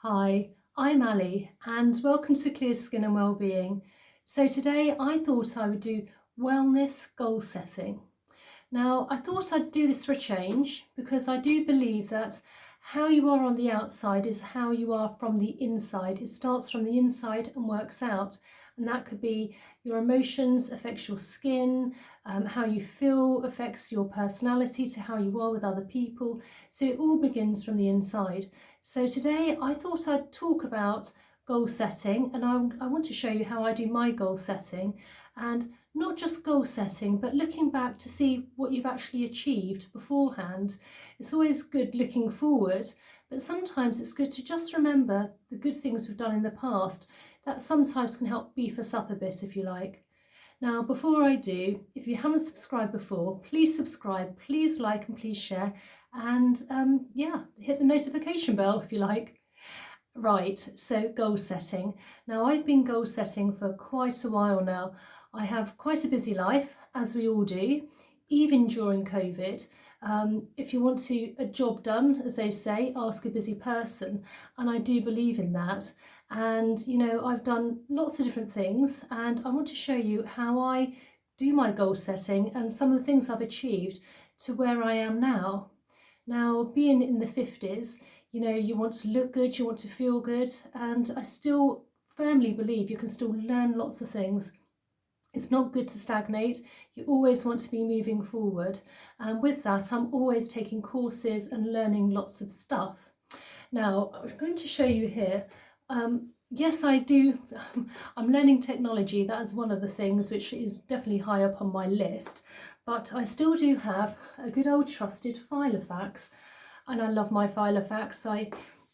Hi, I'm Ali and welcome to Clear Skin and Wellbeing. So today I thought I would do wellness goal setting. Now I thought I'd do this for a change because I do believe that how you are on the outside is how you are from the inside. It starts from the inside and works out. And that could be your emotions affects your skin, how you feel affects your personality to how you are with other people. So it all begins from the inside. So today I thought I'd talk about goal setting, and I want to show you how I do my goal setting, and not just goal setting but looking back to see what you've actually achieved beforehand. It's always good looking forward, but sometimes it's good to just remember the good things we've done in the past. That sometimes can help beef us up a bit, if you like. Now, before I do, if you haven't subscribed before, please subscribe, please like and please share, and yeah, hit the notification bell if you like. Right, so goal setting. Now, I've been goal setting for quite a while now. I have quite a busy life, as we all do, even during COVID. If you want a job done, as they say, ask a busy person, and I do believe in that. And you know, I've done lots of different things, and I want to show you how I do my goal setting and some of the things I've achieved to where I am now. Now, being in the 50s, you know, you want to look good, you want to feel good, and I still firmly believe you can still learn lots of things. It's not good to stagnate. You always want to be moving forward. And with that, I'm always taking courses and learning lots of stuff. Now, I'm going to show you here. Yes, I do. I'm learning technology. That is one of the things which is definitely high up on my list. But I still do have a good old trusted Filofax, and I love my Filofax.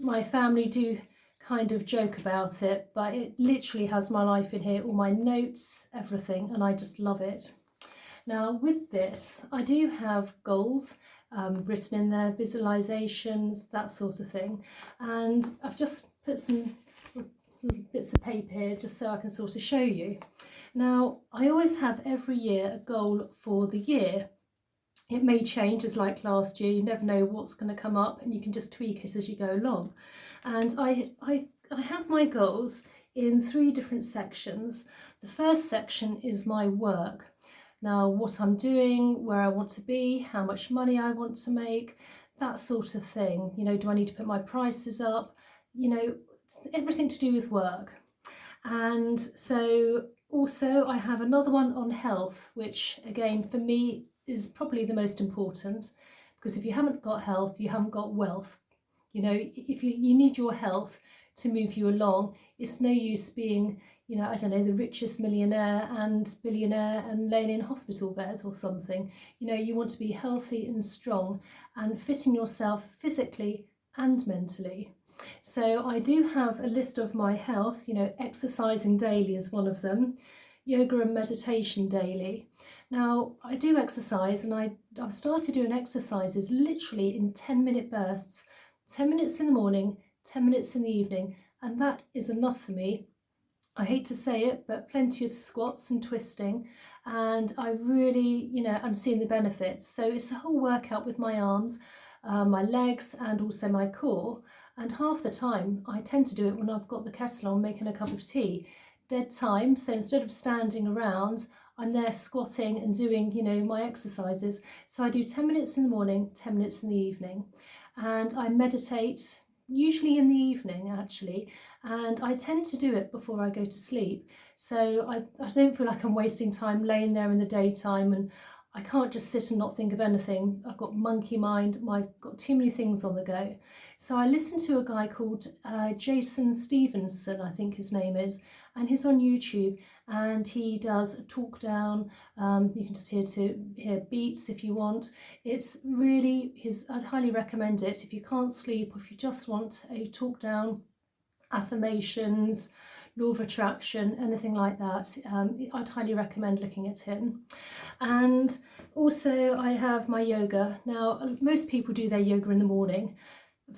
My family do kind of joke about it, but it literally has my life in here, all my notes, everything, and I just love it. Now with this, I do have goals written in there, visualizations, that sort of thing, and I've just put some bits of paper here just so I can sort of show you. Now, I always have every year a goal for the year. It may change, as like last year, you never know what's going to come up, and you can just tweak it as you go along. And I have my goals in 3 different sections. The first section is my work. Now, what I'm doing, where I want to be, how much money I want to make, that sort of thing. You know, do I need to put my prices up? You know, everything to do with work. And so also I have another one on health, which again for me is probably the most important, because if you haven't got health, you haven't got wealth. You know, if you need your health to move you along, it's no use being, you know, I don't know, the richest millionaire and billionaire and laying in hospital bed or something. You know, you want to be healthy and strong and fitting yourself physically and mentally. So I do have a list of my health. You know, exercising daily is one of them, yoga and meditation daily. Now, I do exercise, and I've started doing exercises literally in 10-minute bursts, 10 minutes in the morning, 10 minutes in the evening, and that is enough for me. I hate to say it, but plenty of squats and twisting, and I really, you know, I'm seeing the benefits. So it's a whole workout with my arms, my legs, and also my core. And half the time I tend to do it when I've got the kettle on making a cup of tea. Dead time, so instead of standing around, I'm there squatting and doing, you know, my exercises. So I do 10 minutes in the morning, 10 minutes in the evening. And I meditate, usually in the evening actually, and I tend to do it before I go to sleep. So I don't feel like I'm wasting time laying there in the daytime, and I can't just sit and not think of anything. I've got monkey mind, I've got too many things on the go. So I listened to a guy called Jason Stevenson, I think his name is, and he's on YouTube, and he does a talk down. You can just hear beats if you want. It's really I'd highly recommend it if you can't sleep, or if you just want a talk down, affirmations, law of attraction, anything like that. I'd highly recommend looking at him. And also I have my yoga. Now, most people do their yoga in the morning.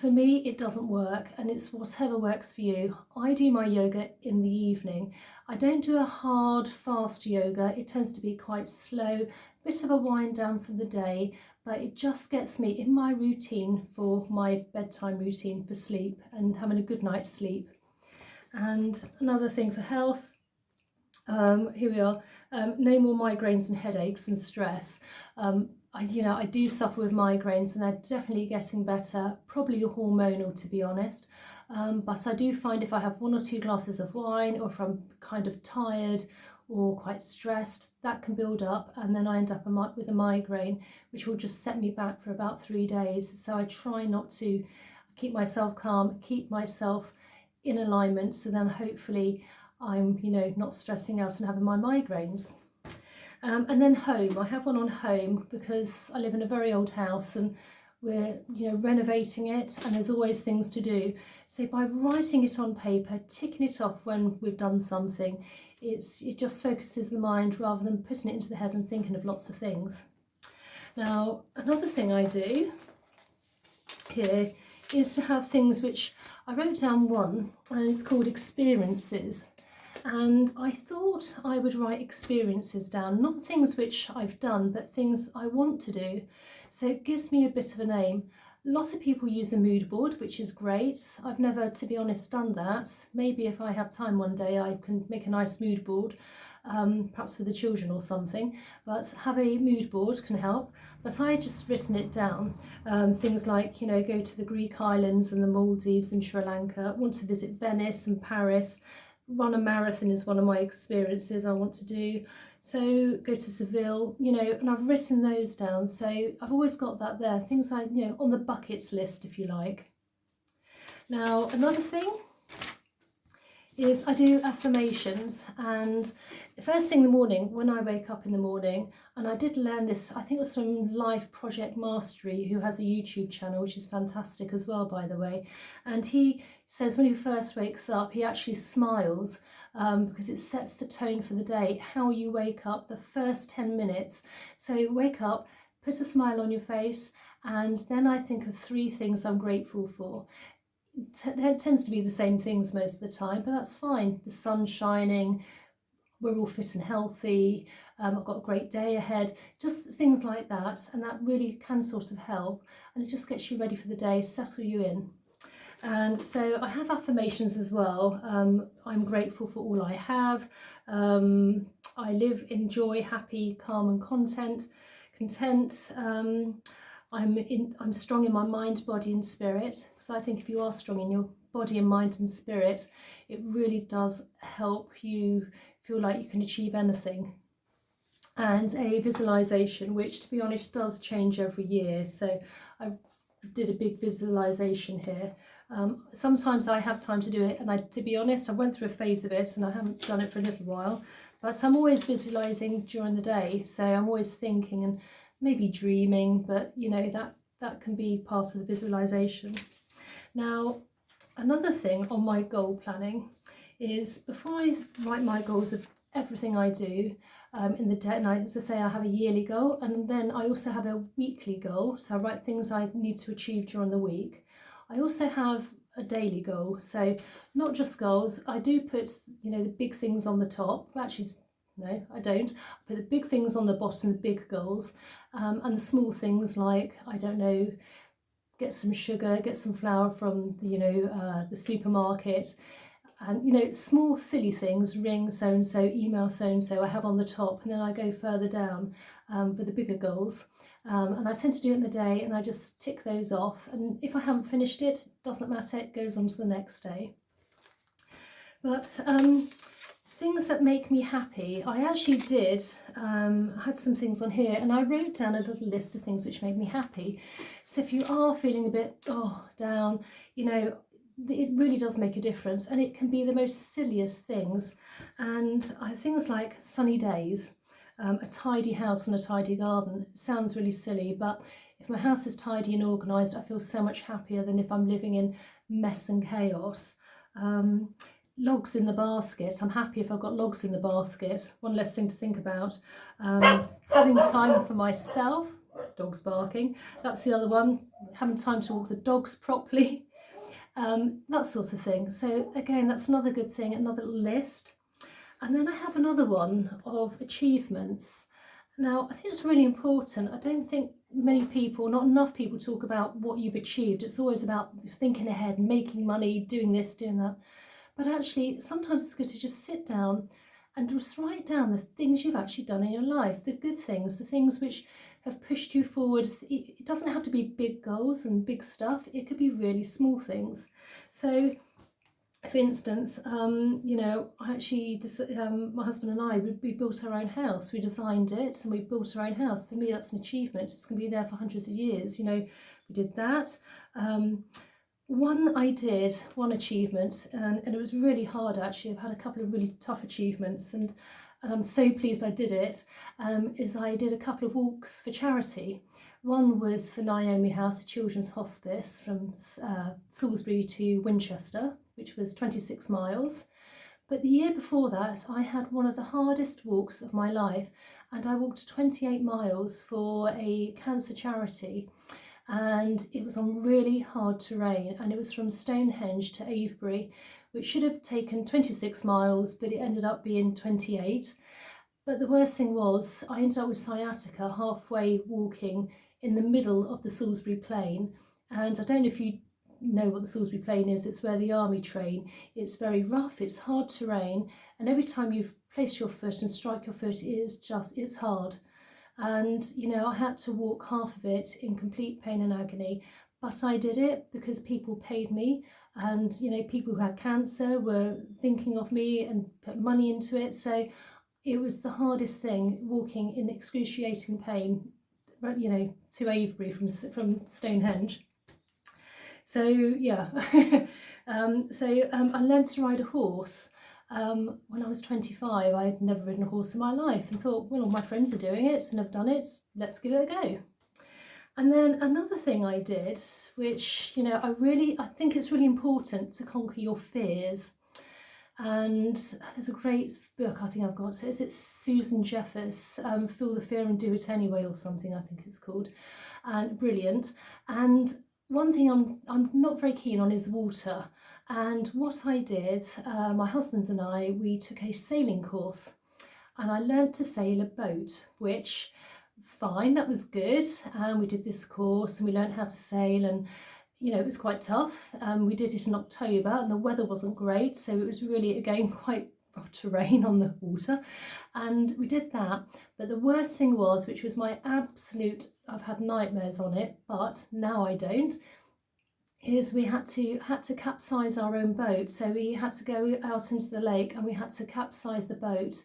For me, it doesn't work, and it's whatever works for you. I do my yoga in the evening. I don't do a hard, fast yoga. It tends to be quite slow, bit of a wind down for the day, but it just gets me in my routine for my bedtime routine for sleep and having a good night's sleep. And another thing for health, here we are, no more migraines and headaches and stress. I do suffer with migraines and they're definitely getting better, probably hormonal to be honest. But I do find if I have 1 or 2 glasses of wine, or if I'm kind of tired or quite stressed, that can build up, and then I end up with a migraine, which will just set me back for about 3 days. So I try not to keep myself calm, keep myself in alignment, so then hopefully I'm not stressing out and having my migraines. And then home, I have one on home because I live in a very old house and we're renovating it, and there's always things to do. So by writing it on paper, ticking it off when we've done something, it just focuses the mind rather than putting it into the head and thinking of lots of things. Now, another thing I do here is to have things which I wrote down one, and it's called experiences. And I thought I would write experiences down, not things which I've done, but things I want to do. So it gives me a bit of a name. Lots of people use a mood board, which is great. I've never, to be honest, done that. Maybe if I have time one day, I can make a nice mood board, perhaps for the children or something. But have a mood board can help. But I just written it down. Things like, go to the Greek islands and the Maldives and Sri Lanka, want to visit Venice and Paris. Run a marathon is one of my experiences I want to do. So go to Seville, and I've written those down. So I've always got that there, things like, on the buckets list, if you like. Now, another thing is I do affirmations, and the first thing in the morning when I wake up in the morning, and I did learn this, I think it was from Life Project Mastery, who has a YouTube channel which is fantastic as well, by the way, and he says when he first wakes up he actually smiles because it sets the tone for the day, how you wake up the first 10 minutes. So wake up, put a smile on your face, and then I think of 3 things I'm grateful for. It tends to be the same things most of the time, but that's fine. The sun's shining, we're all fit and healthy, I've got a great day ahead, just things like that, and that really can sort of help, and it just gets you ready for the day, settle you in. And so I have affirmations as well. I'm grateful for all I have. I live in joy, happy, calm and content. I'm strong in my mind, body and spirit, because I think if you are strong in your body and mind and spirit, it really does help you feel like you can achieve anything. And a visualization, which to be honest does change every year. So I did a big visualization here. Sometimes I have time to do it, and to be honest, I went through a phase of it and I haven't done it for a little while, but I'm always visualizing during the day. So I'm always thinking and maybe dreaming, but that can be part of the visualization. Now, another thing on my goal planning is before I write my goals of everything I do in the day, and as I say, I have a yearly goal, and then I also have a weekly goal, so I write things I need to achieve during the week. I also have a daily goal, so not just goals. I do put the big things on the top. Actually, no, I don't. I put the big things on the bottom, the big goals, and the small things like, I don't know, get some sugar, get some flour from the supermarket, and small silly things, ring so and so, email so and so, I have on the top, and then I go further down with the bigger goals. And I tend to do it in the day, and I just tick those off, and if I haven't finished it, doesn't matter, it goes on to the next day. But things that make me happy, I actually did, had some things on here, and I wrote down a little list of things which make me happy. So if you are feeling a bit down, it really does make a difference, and it can be the most silliest things. And things like sunny days, a tidy house and a tidy garden. It sounds really silly, but if my house is tidy and organised, I feel so much happier than if I'm living in mess and chaos. Logs in the basket. I'm happy if I've got logs in the basket. One less thing to think about. Having time for myself. Dogs barking. That's the other one. Having time to walk the dogs properly. That sort of thing. So again, that's another good thing, another list. And then I have another one of achievements. Now, I think it's really important. I don't think many people, not enough people, talk about what you've achieved. It's always about thinking ahead, making money, doing this, doing that. But actually, sometimes it's good to just sit down and just write down the things you've actually done in your life, the good things, the things which have pushed you forward. It doesn't have to be big goals and big stuff. It could be really small things. So, for instance, I actually, my husband and I, we built our own house. We designed it and we built our own house. For me, that's an achievement. It's going to be there for hundreds of years. We did that. One achievement, and it was really hard actually. I've had a couple of really tough achievements, and I'm so pleased I did it, is I did a couple of walks for charity. One was for Naomi House, a children's hospice from Salisbury to Winchester, which was 26 miles. But the year before that, I had one of the hardest walks of my life, and I walked 28 miles for a cancer charity. And it was on really hard terrain, and it was from Stonehenge to Avebury, which should have taken 26 miles, but it ended up being 28. But the worst thing was I ended up with sciatica halfway walking in the middle of the Salisbury Plain. And I don't know if you know what the Salisbury Plain is. It's where the army train. It's very rough, it's hard terrain, and every time you place your foot and strike your foot, it's hard. And I had to walk half of it in complete pain and agony, but I did it because people paid me, and people who had cancer were thinking of me and put money into it. So it was the hardest thing, walking in excruciating pain, to Avebury from Stonehenge. So yeah, I learned to ride a horse. When I was 25, I had never ridden a horse in my life, and thought, well, all my friends are doing it and have done it, let's give it a go. And then another thing I did, which I think it's really important to conquer your fears. And there's a great book I think I've got. So it's Susan Jeffers, Feel the Fear and Do It Anyway, or something I think it's called, and brilliant. And one thing I'm not very keen on is water. And what I did, my husband and I, we took a sailing course, and I learnt to sail a boat, which, fine, that was good. And we did this course and we learnt how to sail, and it was quite tough. We did it in October and the weather wasn't great, so it was really, again, quite rough terrain on the water, and we did that. But the worst thing was, which was my absolute, I've had nightmares on it, but now I don't, is we had to capsize our own boat. So we had to go out into the lake and we had to capsize the boat,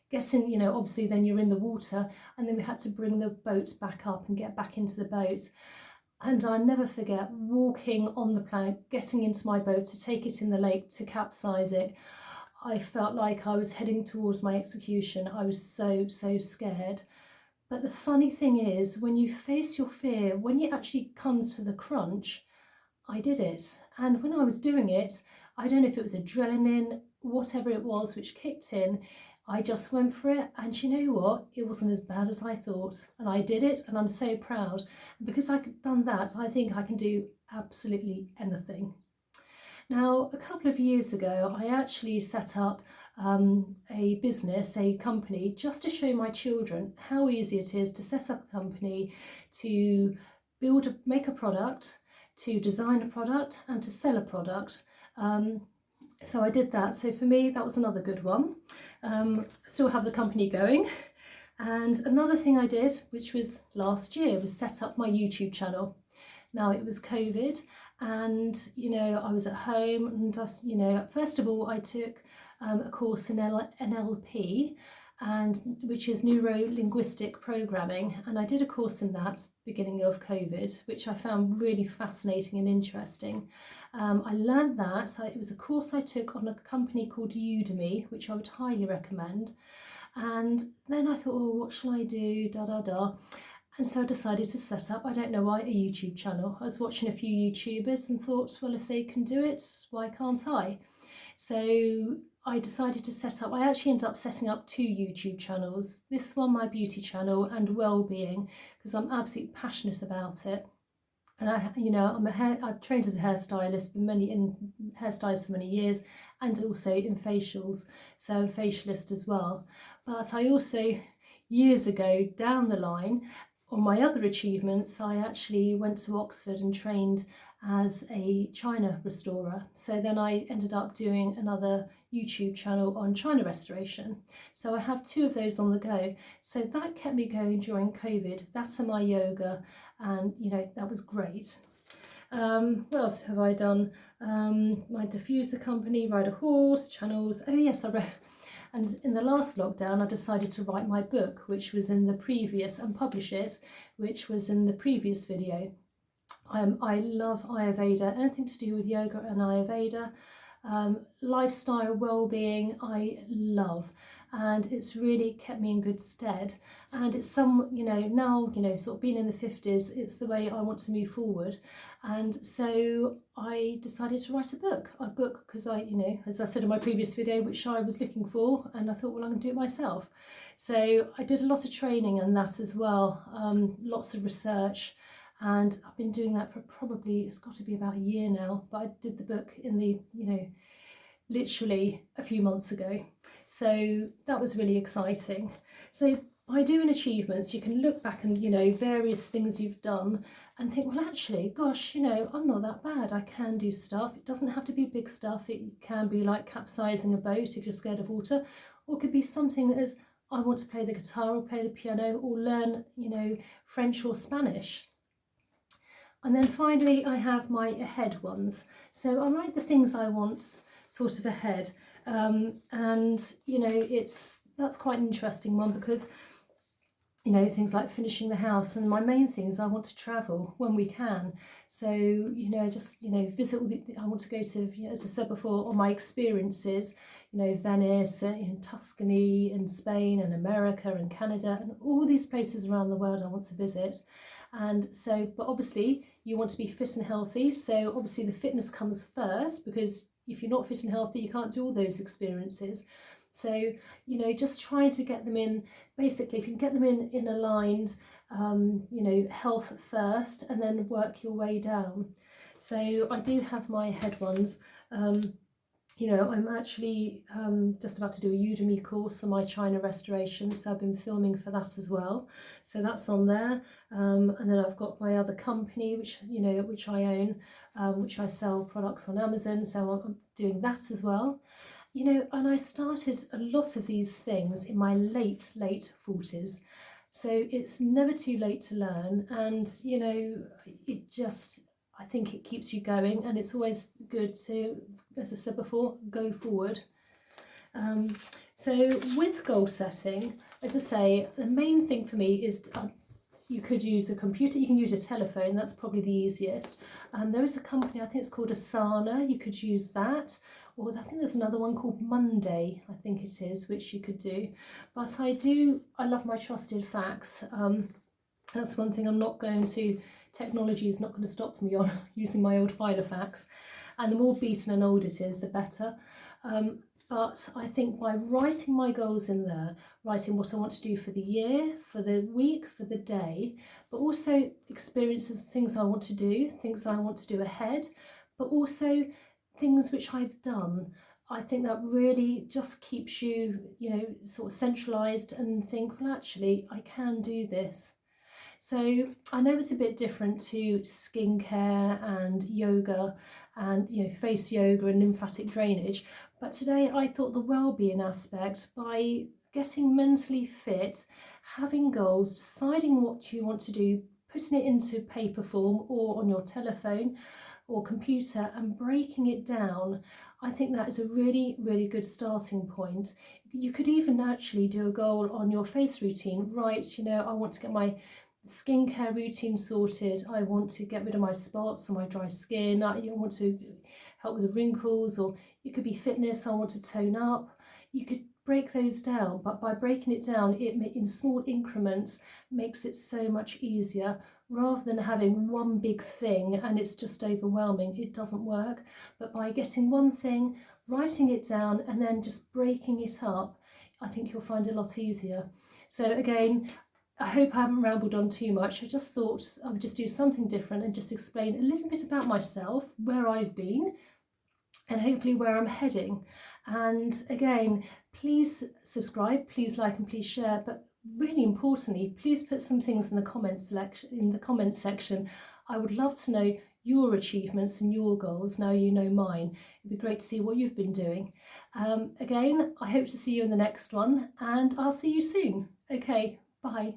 get in, obviously then you're in the water, and then we had to bring the boat back up and get back into the boat. And I never forget walking on the plank, getting into my boat to take it in the lake to capsize it. I felt like I was heading towards my execution. I was so scared. But the funny thing is, when you face your fear, when it actually comes to the crunch, I did it. And when I was doing it, I don't know if it was adrenaline, whatever it was, which kicked in, I just went for it. And you know what? It wasn't as bad as I thought. And I did it, and I'm so proud. And because I've done that, I think I can do absolutely anything. Now, a couple of years ago, I actually set up a business, a company, just to show my children how easy it is to set up a company, to make a product, to design a product, and to sell a product. So I did that. So for me, that was another good one. Still have the company going. And another thing I did, which was last year, was set up my YouTube channel. Now, it was COVID, and I was at home, and first of all I took a course in NLP, which is neuro-linguistic programming, and I did a course in that beginning of COVID, which I found really fascinating and interesting. I learned that. It was a course I took on a company called Udemy, which I would highly recommend. And then I thought, oh, what shall I do, and so I decided to set up, I don't know why, a YouTube channel. I was watching a few YouTubers and thought, well, if they can do it, why can't I? So I decided to set up, I actually ended up setting up 2 YouTube channels. This one, my beauty channel, and Wellbeing, because I'm absolutely passionate about it. And I've trained as a hairstylist, been in hairstylists for many years, and also in facials, so I'm a facialist as well. But I also, years ago down the line, on my other achievements, I actually went to Oxford and trained as a china restorer. So then I ended up doing another YouTube channel on china restoration. So I have 2 of those on the go. So that kept me going during COVID. That's my yoga, and that was great. What else have I done? My diffuser company, ride a horse, channels. Oh yes, I wrote. And in the last lockdown, I decided to write my book, which was in the previous, and publish it, which was in the previous video. I love Ayurveda, anything to do with yoga and Ayurveda. Lifestyle well-being I love, and it's really kept me in good stead, and it's now sort of being in the 50s, it's the way I want to move forward. And so I decided to write a book because I as I said in my previous video, which I was looking for, and I thought, well, I'm going to do it myself. So I did a lot of training and that as well, lots of research. And I've been doing that for probably, it's got to be about a year now, but I did the book in the, literally a few months ago. So that was really exciting. So by doing achievements, you can look back and, various things you've done and think, well, actually, gosh, I'm not that bad. I can do stuff. It doesn't have to be big stuff. It can be like capsizing a boat if you're scared of water, or it could be something that is, I want to play the guitar or play the piano or learn, French or Spanish. And then finally, I have my ahead ones. So I write the things I want sort of ahead. That's quite an interesting one because, things like finishing the house. And my main thing is I want to travel when we can. So, visit I want to go to, as I said before, all my experiences, Venice, Tuscany and Spain and America and Canada and all these places around the world I want to visit. And so, but obviously you want to be fit and healthy. So obviously the fitness comes first, because if you're not fit and healthy, you can't do all those experiences. So, just trying to get them in, basically, if you can get them in aligned, health first and then work your way down. So I do have my head ones. I'm actually just about to do a Udemy course on my china restoration, so I've been filming for that as well. So that's on there. And then I've got my other company, which I own, which I sell products on Amazon. So I'm doing that as well. And I started a lot of these things in my late 40s. So it's never too late to learn, and I think it keeps you going, and it's always good to, as I said before, go forward. So with goal setting, as I say, the main thing for me is you could use a computer, you can use a telephone, that's probably the easiest. There is a company, I think it's called Asana, you could use that. Or I think there's another one called Monday, I think it is, which you could do. But I love my trusted facts. That's one thing technology is not going to stop me on using my old Filofax. And the more beaten and old it is, the better. But I think by writing my goals in there, writing what I want to do for the year, for the week, for the day, but also experiences, things I want to do, things I want to do ahead, but also things which I've done. I think that really just keeps you, sort of centralised and think, well, actually, I can do this. So I know it's a bit different to skincare and yoga and face yoga and lymphatic drainage, but today I thought the well-being aspect, by getting mentally fit, having goals, deciding what you want to do, putting it into paper form or on your telephone or computer and breaking it down, I think that is a really, really good starting point. You could even actually do a goal on your face routine. Right, I want to get my skincare routine sorted, I want to get rid of my spots or my dry skin, I want to help with the wrinkles, or it could be fitness, I want to tone up. You could break those down, but by breaking it down in small increments makes it so much easier, rather than having one big thing and it's just overwhelming. It doesn't work. But by getting one thing, writing it down and then just breaking it up, I think you'll find it a lot easier. So again, I hope I haven't rambled on too much. I just thought I would just do something different and just explain a little bit about myself, where I've been, and hopefully where I'm heading. And again, please subscribe, please like and please share, but really importantly, please put some things in the comment section. I would love to know your achievements and your goals. Now you know mine. It'd be great to see what you've been doing. Again, I hope to see you in the next one, and I'll see you soon. Okay, bye.